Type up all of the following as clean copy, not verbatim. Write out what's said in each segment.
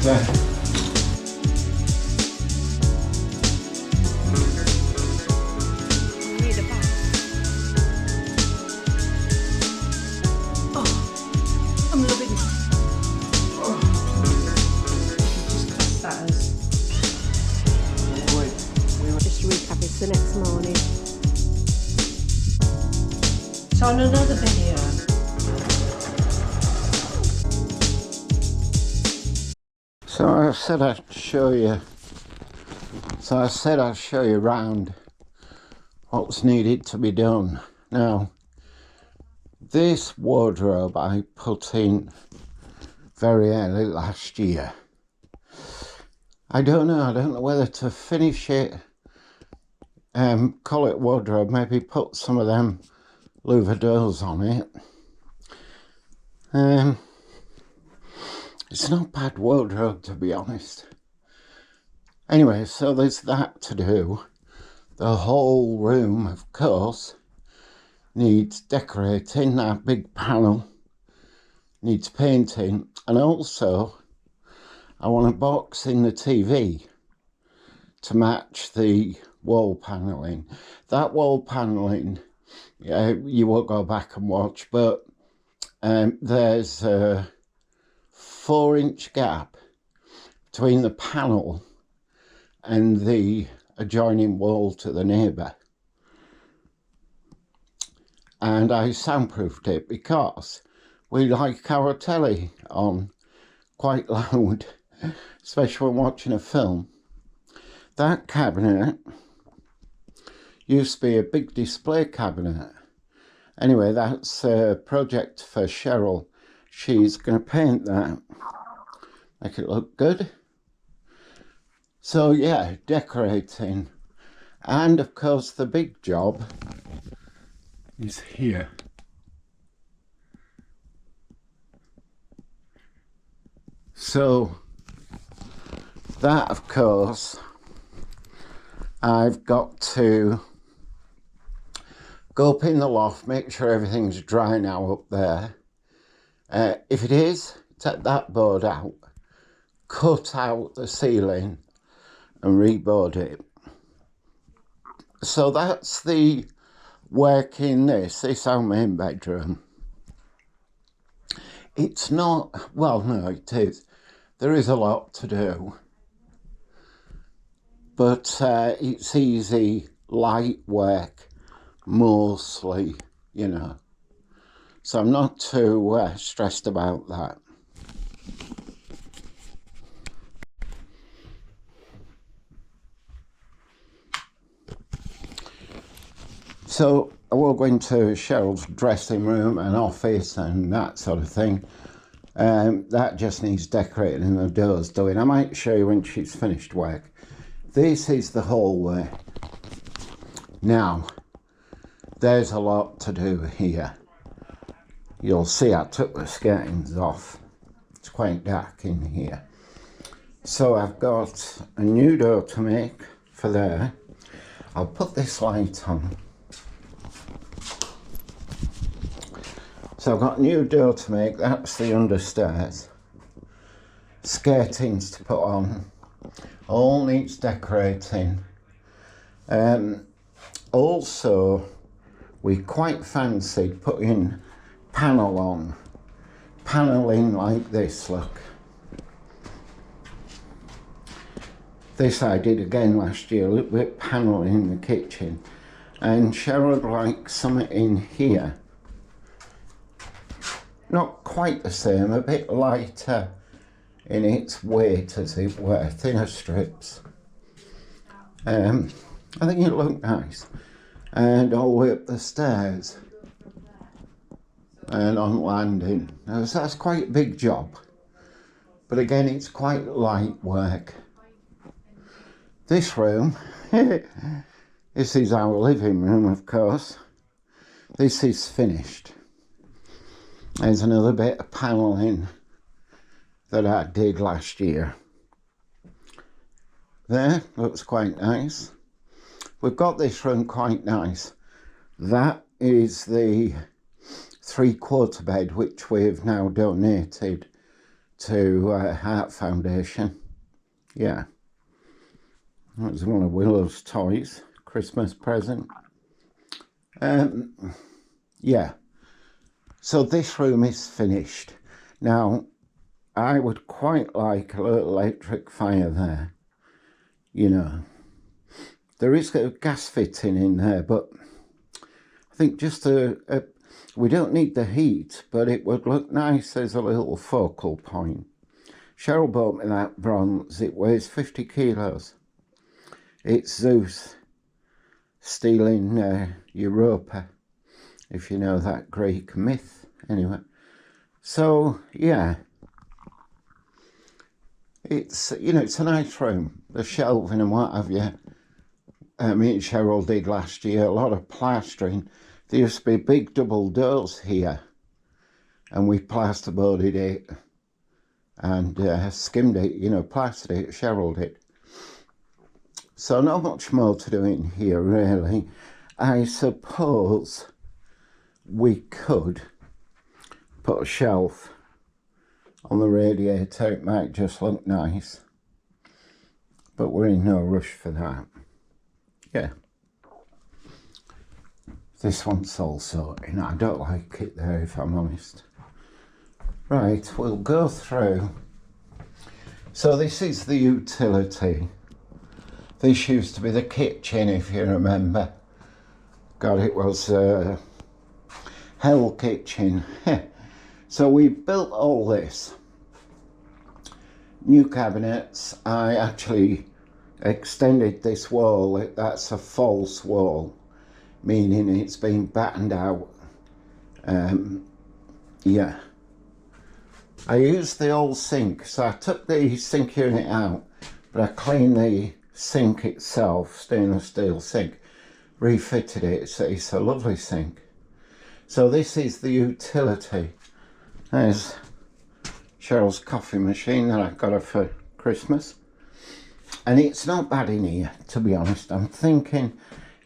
There. Need a bath. Oh, I'm loving it. Just class that as. Just to recap, it's the next morning. So on another video. So I said I'd show you. Around what's needed to be done. Now, this wardrobe I put in very early last year. I don't know whether to finish it, call it wardrobe, maybe put some of them louvre doors on it. It's not bad wardrobe, to be honest. Anyway, so there's that to do. The whole room, of course, needs decorating. That big panel needs painting. And also, I want to box in the TV to match the wall panelling. That wall panelling, you won't go back and watch, but there's a 4-inch gap between the panel and the adjoining wall to the neighbour. And I soundproofed it because we like our telly on quite loud, especially when watching a film. That cabinet used to be a big display cabinet. Anyway, that's a project for Cheryl. She's going to paint that, make it look good. So yeah, decorating. And of course the big job is here. So that, of course, I've got to go up in the loft, make sure everything's dry now up there. If it is, take that board out, cut out the ceiling and reboard it. So that's the work in this. This is our main bedroom. It's not, well, no, it is. There is a lot to do. But it's easy, light work, mostly, you know. So I'm not too stressed about that. So I will go into Cheryl's dressing room and office and that sort of thing. That just needs decorating and the doors doing. I might show you when she's finished work. This is the hallway. Now, there's a lot to do here. You'll see I took the skirtings off. It's quite dark in here. So I've got a new door to make for there. I'll put this light on. So I've got a new door to make, that's the understairs. Skirtings to put on. All needs decorating. Also, we quite fancied putting paneling like this, look. This I did again last year, a little bit paneling in the kitchen. And Cheryl would like something in here. Not quite the same, a bit lighter in its weight, as it were, thinner strips. I think it looked nice. And all the way up the stairs and on landing. Now, so that's quite a big job, but again, it's quite light work. This room, this is our living room, of course. This is finished. There's another bit of panelling that I did last year. There, looks quite nice. We've got this room quite nice. That is the 3/4 bed, which we've now donated to Heart Foundation. Yeah. That was one of Willow's toys, Christmas present. Yeah. So this room is finished. Now, I would quite like a little electric fire there. You know, there is a gas fitting in there, but I think just we don't need the heat, but it would look nice as a little focal point. Cheryl bought me that bronze. It weighs 50 kilos. It's Zeus stealing Europa, if you know that Greek myth. Anyway, so yeah, it's, you know, it's a nice room. The shelving and what have you. Me and Cheryl did last year a lot of plastering. There used to be big double doors here, and we plasterboarded it and skimmed it, you know, plastered it. Cheryl did. So not much more to do in here, really. I suppose we could put a shelf on the radiator. It might just look nice, but we're in no rush for that. Yeah. This one's also, you know, I don't like it there, if I'm honest. Right, we'll go through. So this is the utility. This used to be the kitchen, if you remember. God, it was hell kitchen. So we built all this. New cabinets. I actually extended this wall. That's a false wall, meaning it's been battened out. Yeah. I used the old sink, so I took the sink unit out, but I cleaned the sink itself, stainless steel sink, refitted it, so it's a lovely sink. So this is the utility. There's Cheryl's coffee machine that I got her for Christmas. And it's not bad in here, to be honest. I'm thinking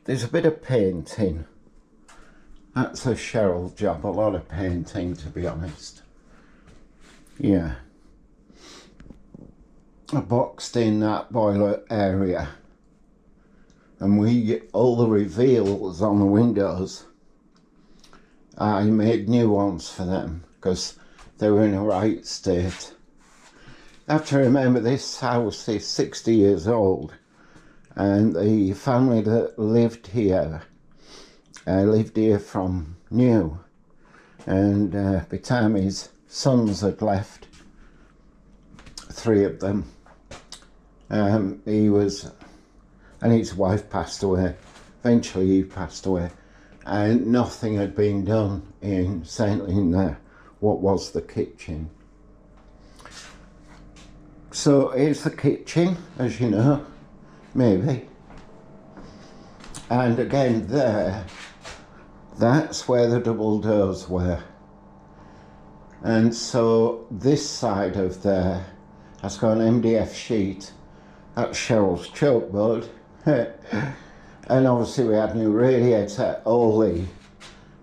there's a bit of painting. That's a Cheryl job, a lot of painting, to be honest. Yeah. I boxed in that boiler area, and all the reveals on the windows, I made new ones for them because they were in a right state. I have to remember this house is 60 years old, and the family that lived here from new, and by the time his sons had left, 3 of them, and his wife passed away. Eventually he passed away, and nothing had been done in what was the kitchen. So here's the kitchen, as you know, maybe. And again there, that's where the double doors were. And so this side of there has got an MDF sheet. That's Cheryl's chalkboard. And obviously we had new radiator. All the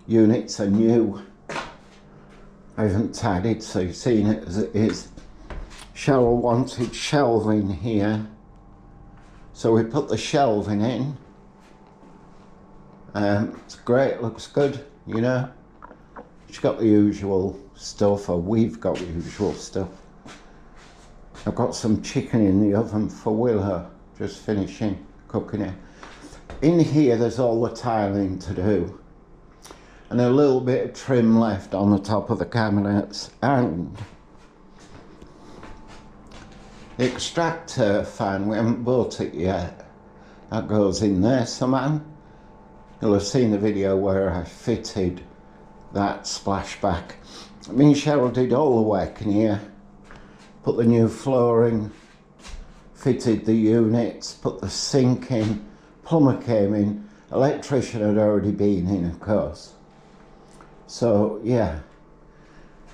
units are new. I haven't tidied, so you've seen it as it is. Cheryl wanted shelving here, so we put the shelving in. It's great, looks good, you know. She's got the usual stuff, or we've got the usual stuff. I've got some chicken in the oven for Willow, just finishing cooking it. In here there's all the tiling to do, and a little bit of trim left on the top of the cabinets, and the extractor fan, we haven't bought it yet. That goes in there somehow. You'll have seen the video where I fitted that splashback. Me and Cheryl did all the work in here. Put the new flooring, fitted the units, put the sink in, plumber came in, electrician had already been in, of course. So yeah,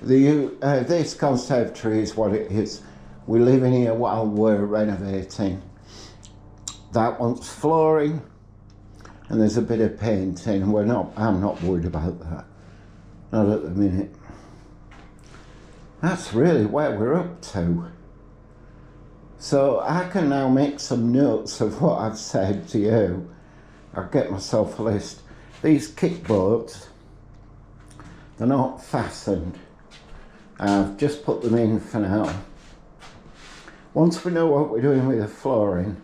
this conservatory is what it is. We live in here while we're renovating. That wants flooring, and there's a bit of painting. I'm not worried about that, not at the minute. that's really where we're up to. So I can now make some notes of what I've said to you. I'll get myself a list. These kickboards, they're not fastened. I've just put them in for now. Once we know what we're doing with the flooring,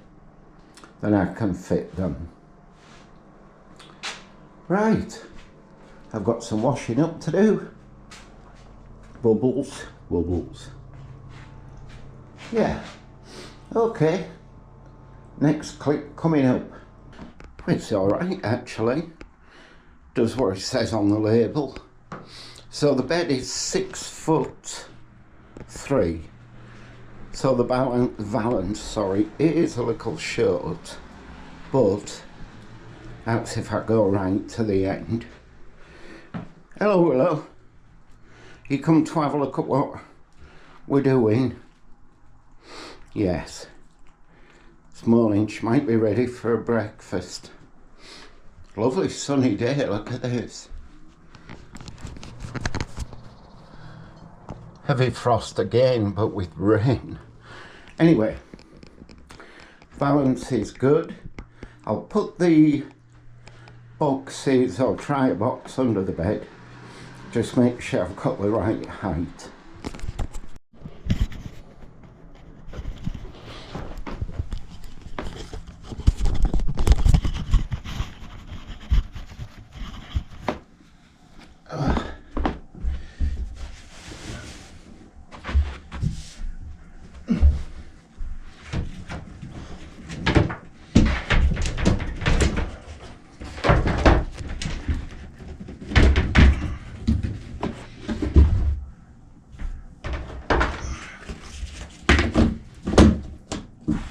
then I can fit them. Right, I've got some washing up to do. Bubbles, bubbles. Yeah, okay. Next clip coming up. It's alright actually. Does what it says on the label. So the bed is 6'3". So the valance, it is a little short, but that's if I go right to the end. Hello, hello. You come to have a look at what we're doing? Yes. This morning she might be ready for a breakfast. Lovely sunny day, look at this. Heavy frost again, but with rain. Anyway, balance is good. I'll put the boxes, or try a box under the bed. Just make sure I've got the right height.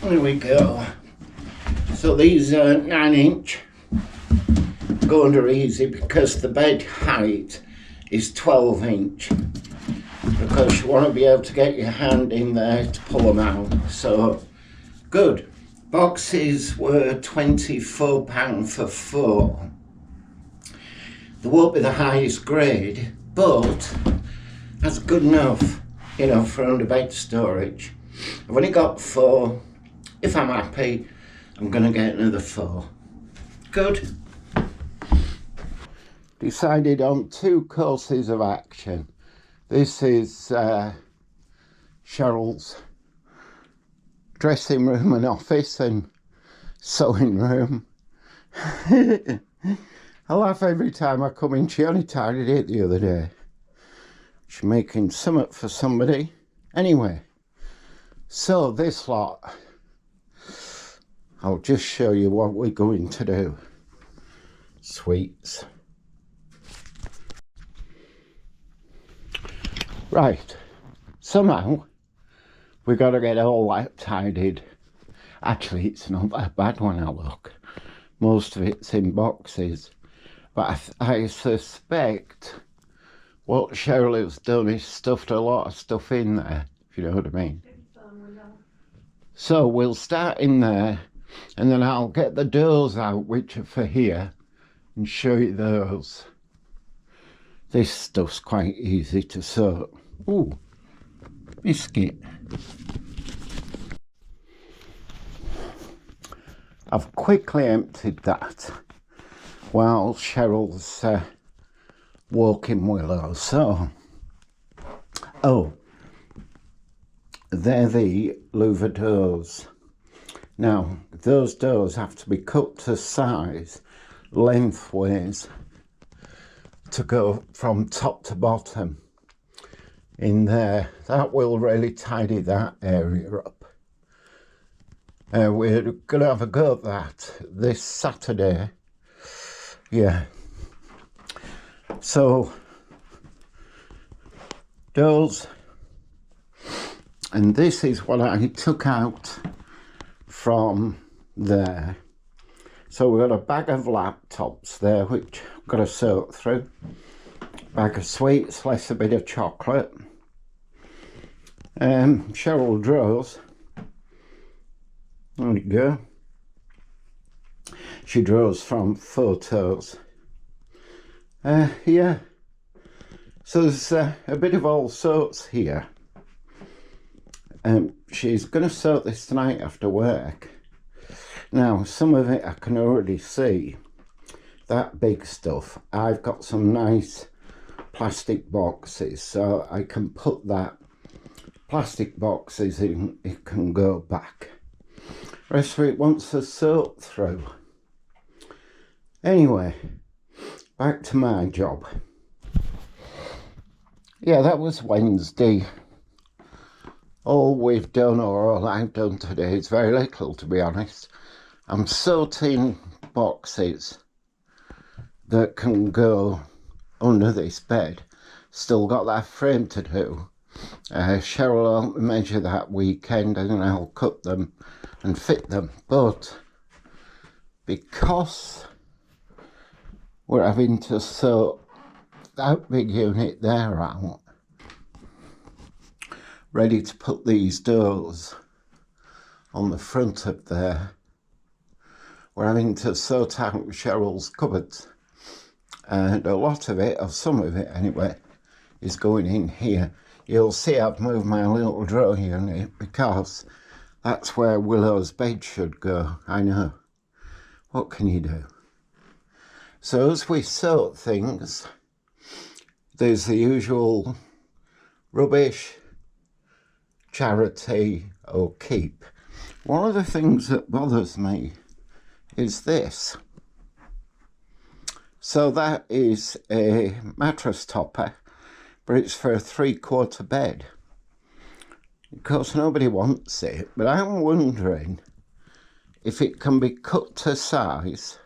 There we go. So these are 9-inch. Go under easy because the bed height is 12-inch. Because you want to be able to get your hand in there to pull them out. So good. Boxes were £24 for 4. They won't be the highest grade, but that's good enough, you know, for underbed storage. I've only got 4. If I'm happy, I'm going to get another 4. Good. Decided on 2 courses of action. This is Cheryl's dressing room and office and sewing room. I laugh every time I come in. She only tidied it the other day. She's making something for somebody. Anyway, so this lot, I'll just show you what we're going to do. Sweets. Right, somehow we got to get all that tidied. Actually, it's not that bad when I look. Most of it's in boxes. But I suspect what Cheryl has done is stuffed a lot of stuff in there, if you know what I mean. So we'll start in there, and then I'll get the doors out, which are for here, and show you those. This stuff's quite easy to sew. Ooh, biscuit. I've quickly emptied that while Cheryl's walking willow. So, oh, they're the louvre doors. Now, those doors have to be cut to size, lengthways, to go from top to bottom in there. That will really tidy that area up. We're going to have a go at that this Saturday. Yeah. So, doors. And this is what I took out from there. So we've got a bag of laptops there, which I've got to sort through. Bag of sweets, less a bit of chocolate. Cheryl draws. There we go. She draws from photos. Yeah. So there's a bit of all sorts here. She's going to sort this tonight after work. Now, some of it I can already see. That big stuff. I've got some nice plastic boxes, so I can put that plastic boxes in. It can go back. Rest of it wants to sort through. Anyway, back to my job. Yeah, that was Wednesday. All we've done, or all I've done today, is very little, to be honest. I'm sorting boxes that can go under this bed. Still got that frame to do. Cheryl will help me measure that weekend and I'll cut them and fit them. But because we're having to sort that big unit there out, ready to put these doors on the front of there, we're having to sort out Cheryl's cupboards. And a lot of it, or some of it anyway, is going in here. You'll see I've moved my little drawer unit because that's where Willow's bed should go. I know. What can you do? So as we sort things, there's the usual rubbish, charity or keep. One of the things that bothers me is this. So that is a mattress topper, but it's for a 3/4 bed. Of course, nobody wants it, but I'm wondering if it can be cut to size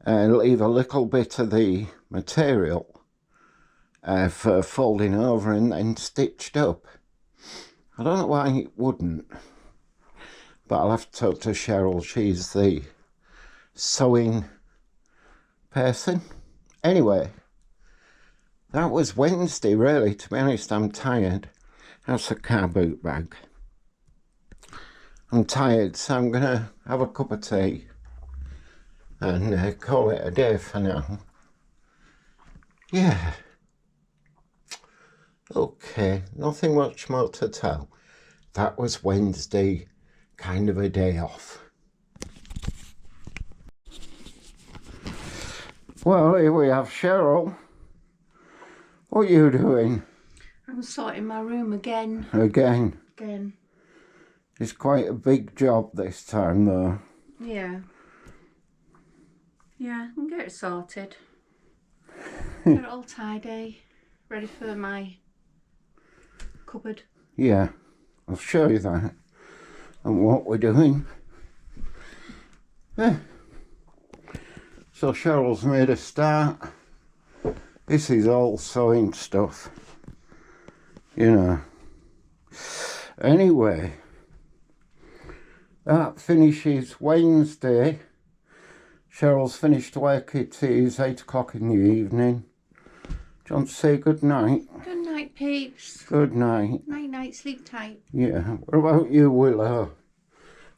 and leave a little bit of the material for folding over and then stitched up. I don't know why it wouldn't, but I'll have to talk to Cheryl. She's the sewing person. Anyway, that was Wednesday, really. To be honest, I'm tired. That's a car boot bag. I'm tired, so I'm going to have a cup of tea and call it a day for now. Yeah. Okay, nothing much more to tell. That was Wednesday, kind of a day off. Well, here we have Cheryl. What are you doing? I'm sorting my room again. Again? Again. It's quite a big job this time, though. Yeah. Yeah, I can get it sorted. Get it all tidy. Ready for my cupboard. Yeah, I'll show you that and what we're doing. Yeah. So Cheryl's made a start. This is all sewing stuff, you know. Anyway, that finishes Wednesday. Cheryl's finished work. It is 8 o'clock in the evening. Do you want to say good night? Good night, peeps. Good night. Night, night, sleep tight. Yeah. What about you, Willow?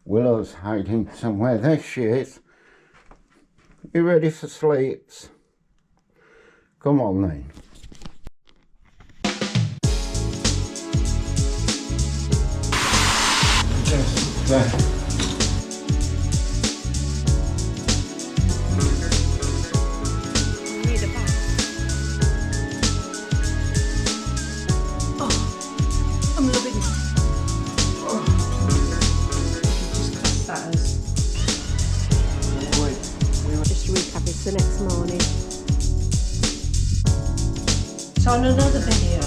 Willow's hiding somewhere. There she is. You ready for sleeps? Come on then. Just there. Need a bath. Oh, I'm loving it. Just class that as. Just recap, it's the next morning. So on another video.